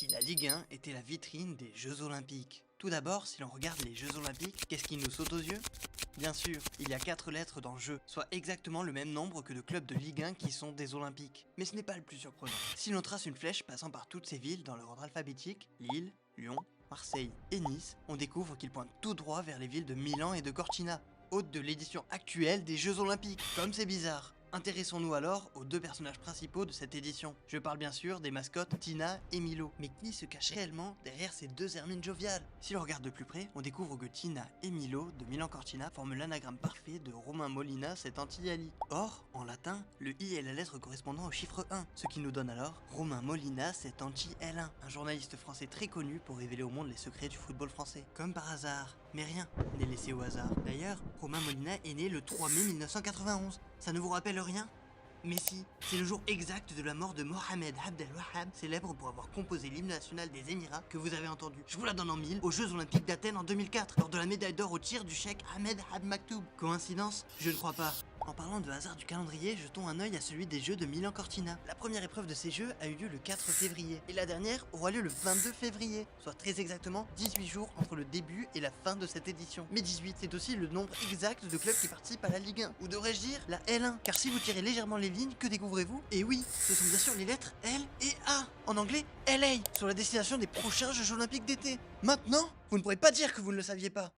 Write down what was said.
si la Ligue 1 était la vitrine des Jeux Olympiques. Tout d'abord, si l'on regarde les Jeux Olympiques, qu'est-ce qui nous saute aux yeux? Bien sûr, il y a 4 lettres dans jeu, soit exactement le même nombre que de clubs de Ligue 1 qui sont des Olympiques. Mais ce n'est pas le plus surprenant. Si l'on trace une flèche passant par toutes ces villes dans leur ordre alphabétique, Lille, Lyon, Marseille et Nice, on découvre qu'ils pointent tout droit vers les villes de Milan et de Cortina, hôtes de l'édition actuelle des Jeux Olympiques. Comme c'est bizarre. Intéressons-nous alors aux deux personnages principaux de cette édition. Je parle bien sûr des mascottes Tina et Milo. Mais qui se cache réellement derrière ces deux hermines joviales? Si l'on regarde de plus près, on découvre que Tina et Milo de Milan Cortina forment l'anagramme parfait de Romain Molina cet anti-Ali. Or, en latin, le I est la lettre correspondant au chiffre 1, ce qui nous donne alors Romain Molina cet anti-L1, un journaliste français très connu pour révéler au monde les secrets du football français. Comme par hasard. Mais rien n'est laissé au hasard. D'ailleurs, Romain Molina est né le 3 mai 1991. Ça ne vous rappelle rien? Mais si, c'est le jour exact de la mort de Mohamed Abdel Wahab, célèbre pour avoir composé l'hymne national des Émirats que vous avez entendu. Je vous la donne en mille, aux Jeux Olympiques d'Athènes en 2004, lors de la médaille d'or au tir du cheikh Ahmed Had Maktoum. Coïncidence? Je ne crois pas. En parlant de hasard du calendrier, jetons un œil à celui des Jeux de Milan Cortina. La première épreuve de ces Jeux a eu lieu le 4 février, et la dernière aura lieu le 22 février, soit très exactement 18 jours entre le début et la fin de cette édition. Mais 18, c'est aussi le nombre exact de clubs qui participent à la Ligue 1, ou devrais-je dire la L1, car si vous tirez légèrement les lignes, que découvrez-vous? Et oui, ce sont bien sûr les lettres L et A, en anglais LA, sur la destination des prochains Jeux Olympiques d'été. Maintenant, vous ne pourrez pas dire que vous ne le saviez pas.